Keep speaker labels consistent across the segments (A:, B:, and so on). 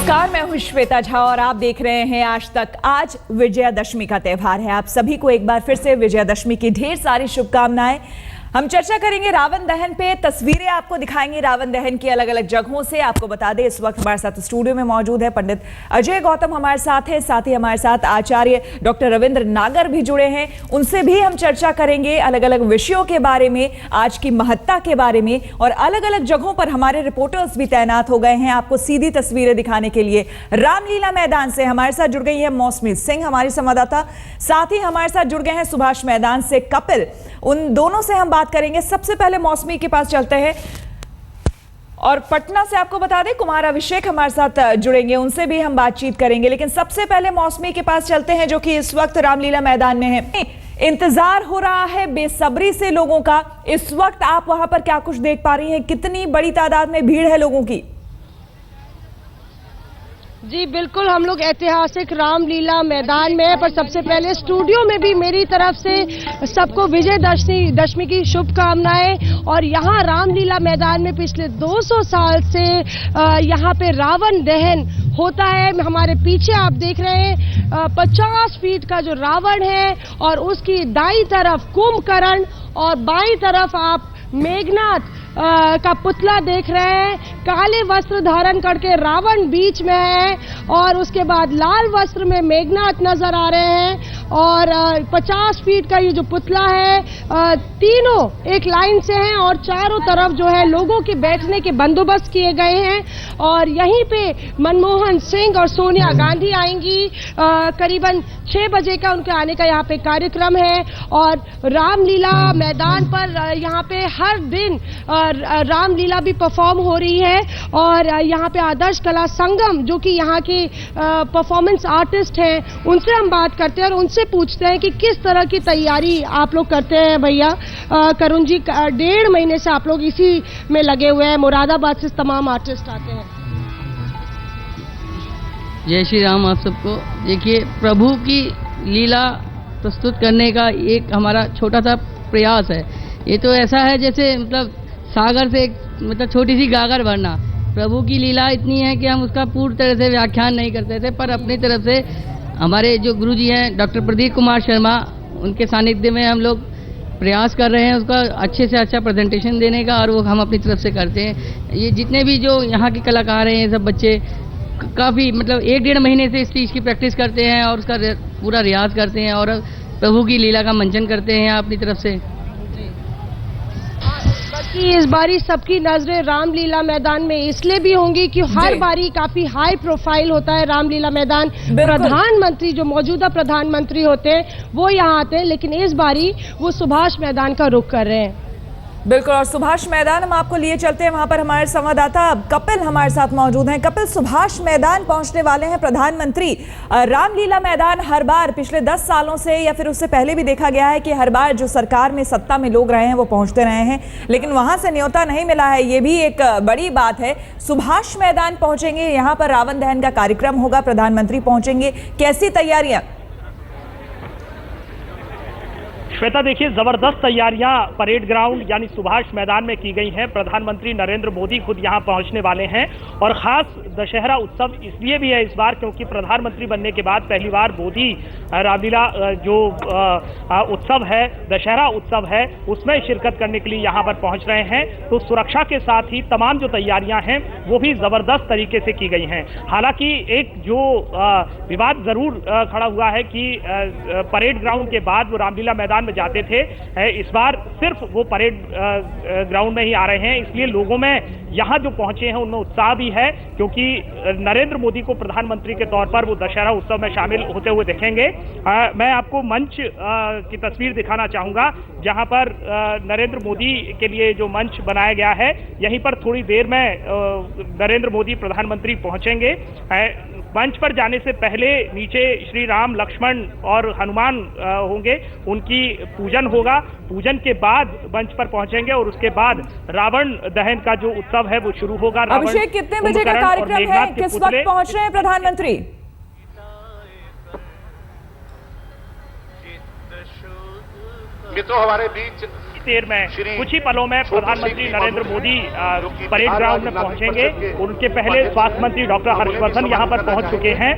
A: नमस्कार, मैं हूं श्वेता झा और आप देख रहे हैं आज तक। आज विजयादशमी का त्यौहार है। आप सभी को एक बार फिर से विजयादशमी की ढेर सारी शुभकामनाएं। हम चर्चा करेंगे रावण दहन पे, तस्वीरें आपको दिखाएंगे रावण दहन की अलग अलग जगहों से। आपको बता दें इस वक्त हमारे साथ स्टूडियो में मौजूद है पंडित अजय गौतम हमारे साथ है, साथ ही हमारे साथ आचार्य डॉक्टर रविंद्र नागर भी जुड़े हैं। उनसे भी हम चर्चा करेंगे अलग अलग विषयों के बारे में, आज की महत्ता के बारे में, और अलग अलग जगहों पर हमारे रिपोर्टर्स भी तैनात हो गए हैं आपको सीधी तस्वीरें दिखाने के लिए। रामलीला मैदान से हमारे साथ जुड़ गई है मौसमी सिंह हमारी संवाददाता, साथ ही हमारे साथ जुड़ गए हैं सुभाष मैदान से कपिल। उन दोनों से हम बात करेंगे। सबसे पहले मौसमी के पास चलते हैं और पटना से आपको बता दें कुमार अभिषेक हमारे साथ जुड़ेंगे, उनसे भी हम बातचीत करेंगे। लेकिन सबसे पहले मौसमी के पास चलते हैं जो कि इस वक्त रामलीला मैदान में है। इंतजार हो रहा है बेसब्री से लोगों का। इस वक्त आप वहां पर क्या कुछ देख पा रही हैं? कितनी बड़ी तादाद में भीड़ है लोगों की?
B: जी बिल्कुल, हम लोग ऐतिहासिक रामलीला मैदान में है, पर सबसे पहले स्टूडियो में भी मेरी तरफ से सबको विजयदशमी की शुभकामनाएं। और यहाँ रामलीला मैदान में पिछले 200 साल से यहाँ पे रावण दहन होता है। हमारे पीछे आप देख रहे हैं 50 फीट का जो रावण है और उसकी दाईं तरफ कुंभकर्ण और बाईं तरफ आप मेघनाथ का पुतला देख रहे हैं। काले वस्त्र धारण करके रावण बीच में है और उसके बाद लाल वस्त्र में मेघनाथ नजर आ रहे हैं। और 50 फीट का ये जो पुतला है तीनों एक लाइन से हैं और चारों तरफ जो है लोगों के बैठने के बंदोबस्त किए गए हैं। और यहीं पे मनमोहन सिंह और सोनिया गांधी आएंगी। करीबन 6 बजे का उनके आने का यहाँ पे कार्यक्रम है। और रामलीला मैदान पर यहाँ पे हर दिन रामलीला भी परफॉर्म हो रही है। और यहाँ पे आदर्श कला संगम जो कि यहाँ के परफॉर्मेंस आर्टिस्ट हैं, उनसे हम बात करते हैं और उनसे पूछते हैं कि किस तरह की तैयारी आप लोग करते हैं। भैया करुण जी, 1.5 महीने से आप लोग इसी में लगे हुए हैं, मुरादाबाद से तमाम आर्टिस्ट आते हैं।
C: जय श्री राम आप सबको। देखिए, प्रभु की लीला प्रस्तुत करने का एक हमारा छोटा सा प्रयास है। ये तो ऐसा है जैसे मतलब सागर से मतलब छोटी सी गागर भरना। प्रभु की लीला इतनी है कि हम उसका पूर्ण तरह से व्याख्यान नहीं करते थे, पर अपनी तरफ से हमारे जो गुरुजी हैं डॉक्टर प्रदीप कुमार शर्मा, उनके सानिध्य में हम लोग प्रयास कर रहे हैं उसका अच्छे से अच्छा प्रेजेंटेशन देने का, और वो हम अपनी तरफ से करते हैं। ये जितने भी जो यहाँ के कलाकार हैं, ये सब बच्चे काफ़ी मतलब 1-1.5 महीने से इस चीज़ की प्रैक्टिस करते हैं और उसका पूरा रियाज करते हैं और प्रभु की लीला का मंचन करते हैं अपनी तरफ से।
B: कि इस बारी सबकी नजरें रामलीला मैदान में इसलिए भी होंगी कि हर बारी काफी हाई प्रोफाइल होता है रामलीला मैदान। प्रधानमंत्री जो मौजूदा प्रधानमंत्री होते हैं वो यहाँ आते हैं, लेकिन इस बारी वो सुभाष मैदान का रुख कर रहे हैं।
A: बिल्कुल, और सुभाष मैदान हम आपको लिए चलते हैं। वहां पर हमारे संवाददाता कपिल हमारे साथ मौजूद हैं। कपिल, सुभाष मैदान पहुंचने वाले हैं प्रधानमंत्री। रामलीला मैदान हर बार पिछले 10 सालों से या फिर उससे पहले भी देखा गया है कि हर बार जो सरकार में सत्ता में लोग रहे हैं वो पहुंचते रहे हैं, लेकिन वहां से न्योता नहीं मिला है। ये भी एक बड़ी बात है। सुभाष मैदान पहुंचेंगे, यहाँ पर रावण दहन का कार्यक्रम होगा, प्रधानमंत्री पहुंचेंगे, कैसी तैयारियां?
D: श्वेता, देखिए, जबरदस्त तैयारियां परेड ग्राउंड यानी सुभाष मैदान में की गई हैं। प्रधानमंत्री नरेंद्र मोदी खुद यहां पहुंचने वाले हैं और खास दशहरा उत्सव इसलिए भी है इस बार क्योंकि प्रधानमंत्री बनने के बाद पहली बार मोदी रामलीला जो उत्सव है, दशहरा उत्सव है, उसमें शिरकत करने के लिए यहां पर पहुंच रहे हैं। तो सुरक्षा के साथ ही तमाम जो तैयारियां हैं वो भी जबरदस्त तरीके से की गई हैं। हालांकि एक जो विवाद जरूर खड़ा हुआ है कि परेड ग्राउंड के बाद वो रामलीला मैदान जाते थे, इस बार सिर्फ वो परेड ग्राउंड में ही आ रहे हैं, इसलिए लोगों में यहाँ जो पहुंचे हैं उनमें उत्साह भी है क्योंकि नरेंद्र मोदी को प्रधानमंत्री के तौर पर वो दशहरा उत्सव में शामिल होते हुए देखेंगे। मैं आपको मंच की तस्वीर दिखाना चाहूंगा जहां पर नरेंद्र मोदी के लिए जो मंच बनाया गया है, यहीं पर थोड़ी देर में नरेंद्र मोदी प्रधानमंत्री पहुंचेंगे। मंच पर जाने से पहले नीचे श्री राम, लक्ष्मण और हनुमान होंगे, उनकी पूजन होगा। पूजन के बाद मंच पर पहुंचेंगे और उसके बाद रावण दहन का जो उत्सव है वो शुरू होगा।
A: अभिषेक, कितने बजे का कार्यक्रम है? किस वक्त पहुंच रहे हैं प्रधानमंत्री?
E: मित्रों, हमारे बीच
D: देर में, कुछ ही पलों में प्रधानमंत्री नरेंद्र मोदी परेड ग्राउंड में पहुंचेंगे। उनके पहले स्वास्थ्य मंत्री डॉक्टर हर्षवर्धन यहां पर पहुंच चुके हैं।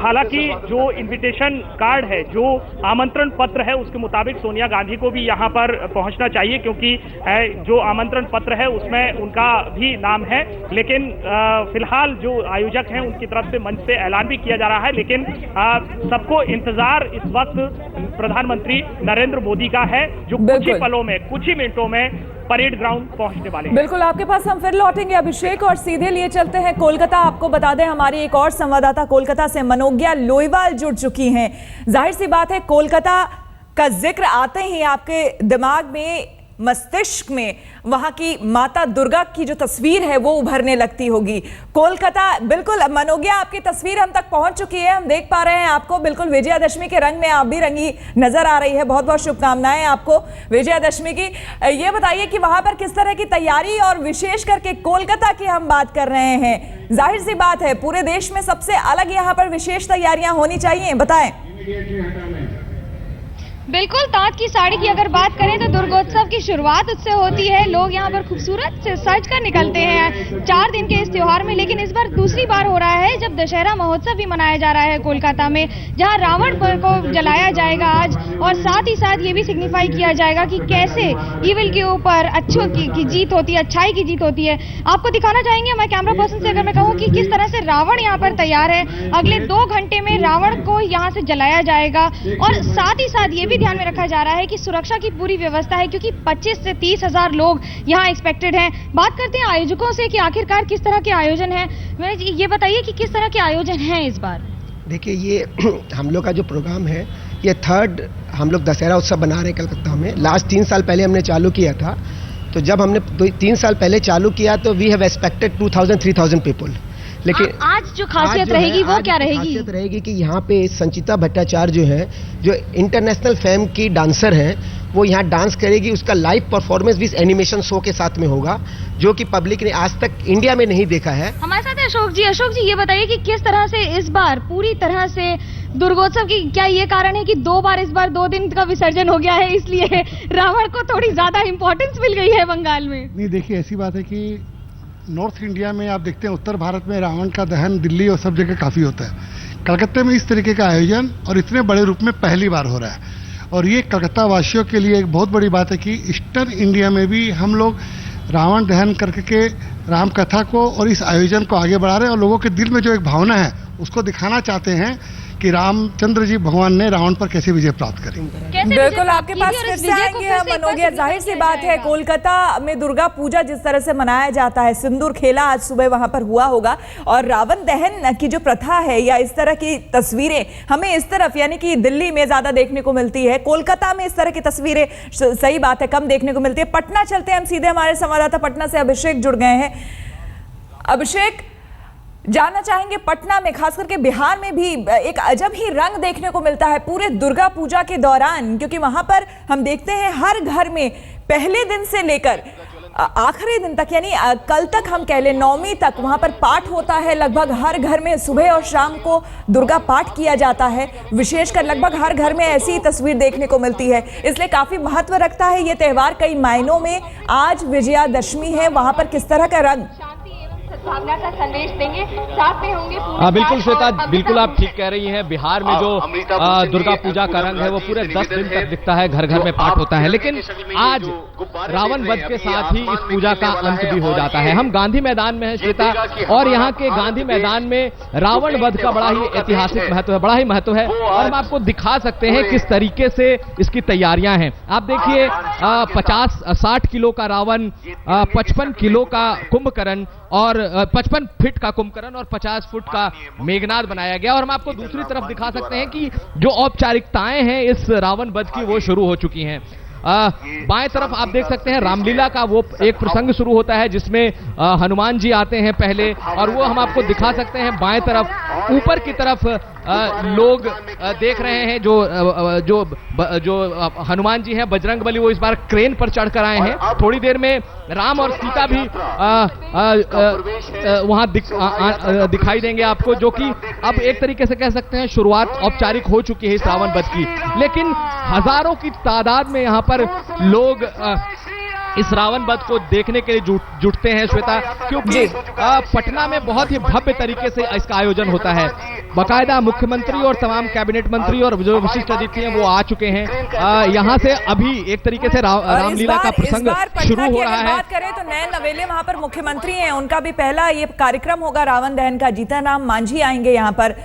D: हालांकि जो इन्विटेशन कार्ड है, जो आमंत्रण पत्र है, उसके मुताबिक सोनिया गांधी को भी यहां पर पहुंचना चाहिए, क्योंकि जो आमंत्रण पत्र है उसमें उनका भी नाम है। लेकिन फिलहाल जो आयोजक हैं उनकी तरफ से मंच से ऐलान भी किया जा रहा है। लेकिन सबको इंतजार इस वक्त प्रधानमंत्री नरेंद्र मोदी का है, जो कुछ ही पलों में, कुछ ही मिनटों में परेड ग्राउंड पहुंचने वाले हैं।
A: बिल्कुल, आपके पास हम फिर लौटेंगे अभिषेक, और सीधे लिए चलते हैं कोलकाता। आपको बता दें, हमारी एक और संवाददाता कोलकाता से मनोज्ञा लोईवाल जुड़ चुकी हैं। जाहिर सी बात है, कोलकाता का जिक्र आते ही आपके दिमाग में, मस्तिष्क में वहां की माता दुर्गा की जो तस्वीर है वो उभरने लगती होगी। कोलकाता, बिल्कुल मनोज्ञा, आपकी तस्वीर हम तक पहुंच चुकी है, हम देख पा रहे हैं आपको। बिल्कुल विजयादशमी के रंग में आप भी रंगी नजर आ रही है। बहुत बहुत शुभकामनाएं आपको विजयादशमी की। ये बताइए कि वहां पर किस तरह की तैयारी, और विशेष करके कोलकाता की हम बात कर रहे हैं, जाहिर सी बात है पूरे देश में सबसे अलग यहाँ पर विशेष तैयारियां होनी चाहिए, बताएं।
E: बिल्कुल, ताँत की साड़ी की अगर बात करें तो दुर्गोत्सव की शुरुआत उससे होती है। लोग यहाँ पर खूबसूरत से सज कर निकलते हैं 4 दिन के इस त्योहार में। लेकिन इस बार दूसरी बार हो रहा है जब दशहरा महोत्सव भी मनाया जा रहा है कोलकाता में, जहाँ रावण को जलाया जाएगा आज, और साथ ही साथ ये भी सिग्निफाई किया जाएगा कि कैसे ईविल के ऊपर अच्छों की जीत होती है, अच्छाई की जीत होती है। आपको दिखाना चाहेंगे हमारे कैमरा पर्सन से, अगर मैं कहूँ कि किस तरह से रावण यहाँ पर तैयार है। अगले 2 घंटे में रावण को यहाँ से जलाया जाएगा, और साथ ही साथ ये भी ध्यान में रखा जा रहा है कि सुरक्षा की पूरी व्यवस्था है, क्योंकि 25 से 30 हजार लोग यहाँ एक्सपेक्टेड हैं। बात करते हैं आयोजकों से कि आखिरकार किस तरह के आयोजन है। ये बताइए कि किस तरह के आयोजन हैं इस बार।
F: देखिए, ये हम लोग का जो प्रोग्राम है, ये 3rd हम लोग दशहरा उत्सव बना रहे हैं कलकत्ता में। लास्ट 3 साल पहले हमने चालू किया था, तो जब हमने 3 साल पहले चालू किया तो वी हैव एक्सपेक्टेड 2000-3000 पीपल। लेकिन
E: आज जो खासियत रहेगी वो क्या रहेगी?
F: खासियत रहेगी कि यहाँ पे संचिता भट्टाचार्य जो है, जो इंटरनेशनल फेम की डांसर हैं, वो यहाँ डांस करेगी। उसका लाइव परफॉर्मेंस भी एनिमेशन शो के साथ में होगा, जो कि पब्लिक ने आज तक इंडिया में नहीं देखा है।
E: हमारे साथ है अशोक जी। अशोक जी, ये बताइए कि किस तरह से इस बार पूरी तरह से दुर्गोत्सव की, क्या ये कारण है कि 2 बार इस बार 2 दिन का विसर्जन हो गया है, इसलिए रावण को थोड़ी ज्यादा इंपॉर्टेंस मिल गई है बंगाल में?
G: नहीं, देखिए ऐसी बात है कि नॉर्थ इंडिया में आप देखते हैं, उत्तर भारत में रावण का दहन दिल्ली और सब जगह काफ़ी होता है। कलकत्ते में इस तरीके का आयोजन और इतने बड़े रूप में पहली बार हो रहा है, और ये कलकत्ता वासियों के लिए एक बहुत बड़ी बात है कि ईस्टर्न इंडिया में भी हम लोग रावण दहन करके राम कथा को और इस आयोजन को आगे बढ़ा रहे हैं, और लोगों के दिल में जो एक भावना है उसको दिखाना चाहते हैं कि रामचंद्र जी भगवान ने रावण पर कैसे विजय प्राप्त करी।
A: बिल्कुल, आपके पास फिर से आएंगे हम मनोज्ञा। जाहिर सी बात है, कोलकाता में दुर्गा पूजा जिस तरह से मनाया जाता है, सिंदूर खेला आज सुबह वहां पर हुआ होगा, और रावण दहन की जो प्रथा है या इस तरह की तस्वीरें हमें इस तरफ, यानी कि दिल्ली में ज्यादा देखने को मिलती है, कोलकाता में इस तरह की तस्वीरें, सही बात है, कम देखने को मिलती है। पटना चलते हैं हम सीधे, हमारे संवाददाता पटना से अभिषेक जुड़ गए हैं। अभिषेक, जानना चाहेंगे पटना में, खास करके बिहार में भी एक अजब ही रंग देखने को मिलता है पूरे दुर्गा पूजा के दौरान, क्योंकि वहां पर हम देखते हैं हर घर में पहले दिन से लेकर आखिरी दिन तक, यानी कल तक हम कह लें 9वीं तक, वहां पर पाठ होता है। लगभग हर घर में सुबह और शाम को दुर्गा पाठ किया जाता है। विशेषकर लगभग हर घर में ऐसी ही तस्वीर देखने को मिलती है, इसलिए काफी महत्व रखता है ये त्योहार कई मायनों में। आज विजयादशमी है, वहां पर किस तरह का रंग,
E: भावना का संदेश देंगे, साथ में होंगे।
H: बिल्कुल श्वेता, बिल्कुल आप ठीक कह रही हैं। बिहार में जो दुर्गा पूजा का रंग है वो पूरे 10 दिन तक दिखता है, घर घर में पाठ होता है। लेकिन आज रावण वध के साथ ही इस पूजा का अंत भी हो जाता है। हम गांधी मैदान में हैं श्वेता, और यहाँ के गांधी मैदान में रावण वध का बड़ा ही ऐतिहासिक महत्व है, बड़ा ही महत्व है, और हम आपको दिखा सकते हैं किस तरीके से इसकी तैयारियां हैं। आप देखिए, 50-60 किलो का रावण, 55 किलो का कुंभकर्ण, और 55 फीट का कुंभकर्ण और 50 फुट का मेघनाद बनाया गया। और हम आपको दूसरी तरफ दिखा सकते हैं कि जो औपचारिकताएं हैं इस रावण वध की वो शुरू हो चुकी हैं। बाएं तरफ आप देख सकते हैं रामलीला का वो एक प्रसंग शुरू होता है जिसमें हनुमान जी आते हैं पहले, और वो हम आपको दिखा सकते हैं बाएं तरफ। ऊपर की तरफ लोग देख रहे हैं जो हनुमान जी हैं, बजरंगबली, वो इस बार क्रेन पर चढ़कर आए हैं। थोड़ी देर में राम और सीता भी वहां दिखाई देंगे आपको, जो कि अब एक तरीके से कह सकते हैं शुरुआत औपचारिक हो चुकी है इस रावण वध की। लेकिन हजारों की तादाद में यहाँ पर पर लोग इस रावण वध को देखने के लिए जुटते हैं श्वेता, क्योंकि पटना में बहुत ही भव्य तरीके से इसका आयोजन होता है। बाकायदा मुख्यमंत्री और तमाम कैबिनेट मंत्री और जो विशिष्ट अतिथि हैं वो आ चुके हैं। यहाँ से अभी एक तरीके से रामलीला का प्रसंग शुरू हो रहा है।
A: बात करें तो नयन नवेले वहां पर मुख्यमंत्री हैं, उनका भी पहला ये कार्यक्रम होगा रावण दहन का। जीतन राम मांझी आएंगे यहाँ पर।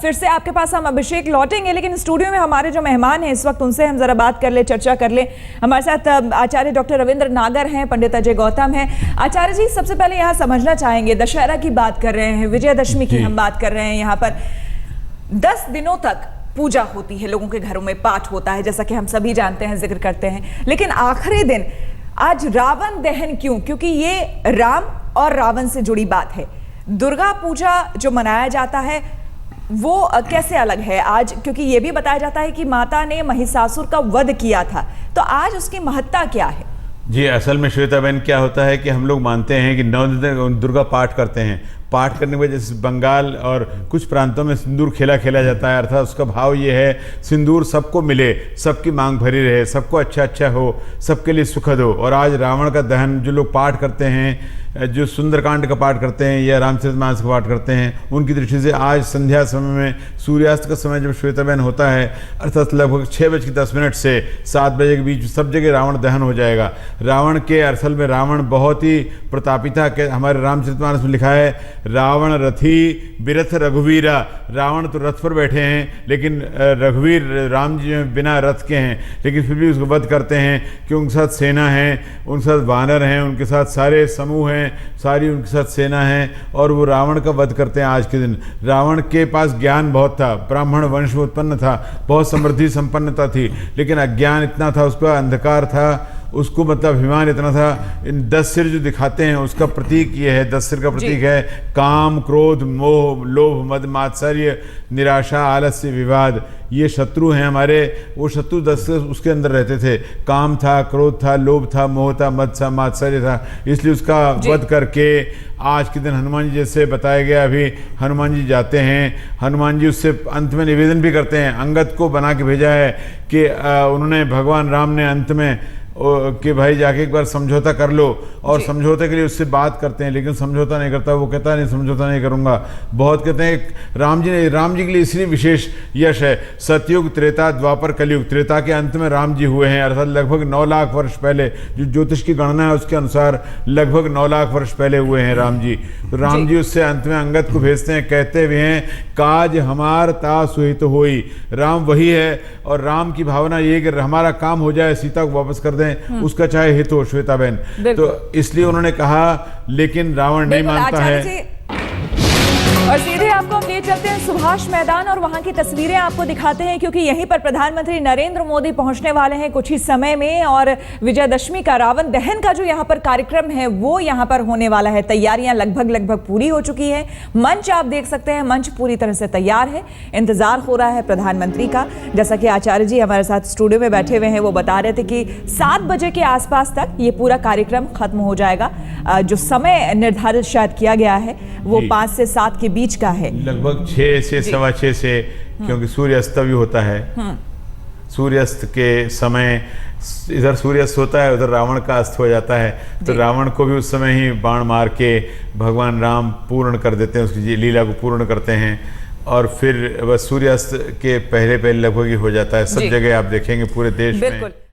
A: फिर से आपके पास हम अभिषेक लौटेंगे, लेकिन स्टूडियो में हमारे जो मेहमान हैं इस वक्त उनसे हम जरा बात कर ले, चर्चा कर ले। हमारे साथ आचार्य डॉक्टर रविंद्र नागर हैं, पंडित अजय गौतम हैं। आचार्य जी, सबसे पहले यहाँ समझना चाहेंगे, दशहरा की बात कर रहे हैं, विजयदशमी की हम बात कर रहे हैं। यहाँ पर 10 दिनों तक पूजा होती है, लोगों के घरों में पाठ होता है, जैसा कि हम सभी जानते हैं, जिक्र करते हैं। लेकिन आखिरी दिन आज रावण दहन क्यों? क्योंकि ये राम और रावण से जुड़ी बात है। दुर्गा पूजा जो मनाया जाता है वो कैसे अलग है आज? क्योंकि ये भी बताया जाता है कि माता ने महिषासुर का वध किया था, तो आज उसकी महत्ता क्या है?
I: जी, असल में श्वेता बहन क्या होता है कि हम लोग मानते हैं कि 9 दिन दुर्गा पाठ करते हैं। पाठ करने की वजह से बंगाल और कुछ प्रांतों में सिंदूर खेला जाता है, अर्थात उसका भाव ये है सिंदूर सबको मिले, सबकी मांग भरी रहे, सबको अच्छा हो, सबके लिए सुखद हो। और आज रावण का दहन जो लोग पाठ करते हैं, जो सुंदरकांड का पाठ करते हैं या रामचरितमानस का पाठ करते हैं, उनकी दृष्टि से आज संध्या समय में सूर्यास्त का समय जब श्वेता बहन होता है, अर्थात लगभग 6:10 से 7 बजे के बीच सब जगह रावण दहन हो जाएगा। रावण के असल में रावण बहुत ही प्रतापी था। हमारे रामचरितमानस में लिखा है, रावण रथी बिरथ रघुवीरा। रावण तो रथ पर बैठे हैं, लेकिन रघुवीर राम जी बिना रथ के हैं, लेकिन फिर भी उसको वध करते हैं कि उनके साथ सेना है, उनके साथ वानर हैं, उनके साथ सारे समूह हैं, सारी उनके साथ सेना है, और वो रावण का वध करते हैं आज के दिन। रावण के पास ज्ञान बहुत था, ब्राह्मण वंश में उत्पन्न था, बहुत समृद्धि संपन्नता थी, लेकिन अज्ञान इतना था, उसका अंधकार था, उसको मतलब अभिमान इतना था। इन 10 सिर जो दिखाते हैं उसका प्रतीक ये है, 10 सिर का प्रतीक है काम, क्रोध, मोह, लोभ, मद, मात्सर्य, निराशा, आलस्य, विवाद। ये शत्रु हैं हमारे। वो शत्रु 10 उसके अंदर रहते थे। काम था, क्रोध था, लोभ था, मोह था, मद था, मात्सर्य था। इसलिए उसका वध करके आज के दिन हनुमान जी, जैसे बताया गया अभी, हनुमान जी जाते हैं, हनुमान जी उससे अंत में निवेदन भी करते हैं। अंगद को बना के भेजा है कि उन्होंने भगवान राम ने अंत में कि भाई जाके एक बार समझौता कर लो, और समझौते के लिए उससे बात करते हैं, लेकिन समझौता नहीं करता। वो कहता नहीं समझौता नहीं करूंगा। बहुत कहते हैं राम जी के लिए इसलिए विशेष यश है। सतयुग, त्रेता, द्वापर, कलयुग। त्रेता के अंत में राम जी हुए हैं, अर्थात लगभग 9 लाख वर्ष पहले, जो ज्योतिष की गणना है उसके अनुसार लगभग 9 लाख वर्ष पहले हुए हैं राम जी। तो राम जी उससे अंत में अंगद को भेजते हैं, कहते हुए हैं काज हमार ता सुहित होई। राम वही है, और राम की भावना ये कि हमारा काम हो जाए, सीता को वापस कर दें, उसका चाहे हित हो, श्वेता बहन। तो इसलिए उन्होंने कहा, लेकिन रावण नहीं मानता है।
A: और सीधे आपको हम ले चलते हैं सुभाष मैदान और वहां की तस्वीरें आपको दिखाते हैं, क्योंकि यहीं पर प्रधानमंत्री नरेंद्र मोदी पहुंचने वाले हैं कुछ ही समय में, और विजयदशमी का, रावण दहन का जो यहां पर कार्यक्रम है वो यहां पर होने वाला है। तैयारियां लगभग पूरी हो चुकी है। मंच आप देख सकते हैं, मंच पूरी तरह से तैयार है। इंतजार हो रहा है प्रधानमंत्री का। जैसा कि आचार्य जी हमारे साथ स्टूडियो में बैठे हुए हैं, वो बता रहे थे कि 7 बजे के आसपास तक ये पूरा कार्यक्रम खत्म हो जाएगा। जो समय निर्धारित शायद किया गया है वो 5 से 7 के बीच का है,
I: लगभग 6 से 6:15 से, क्योंकि सूर्यास्त भी होता है। सूर्यास्त के समय इधर सूर्यास्त होता है, उधर रावण का अस्त हो जाता है। तो रावण को भी उस समय ही बाण मार के भगवान राम पूर्ण कर देते हैं, उसकी लीला को पूर्ण करते हैं, और फिर बस सूर्यास्त के पहले लगभग ही हो जाता है। सब जगह आप देखेंगे पूरे देश में।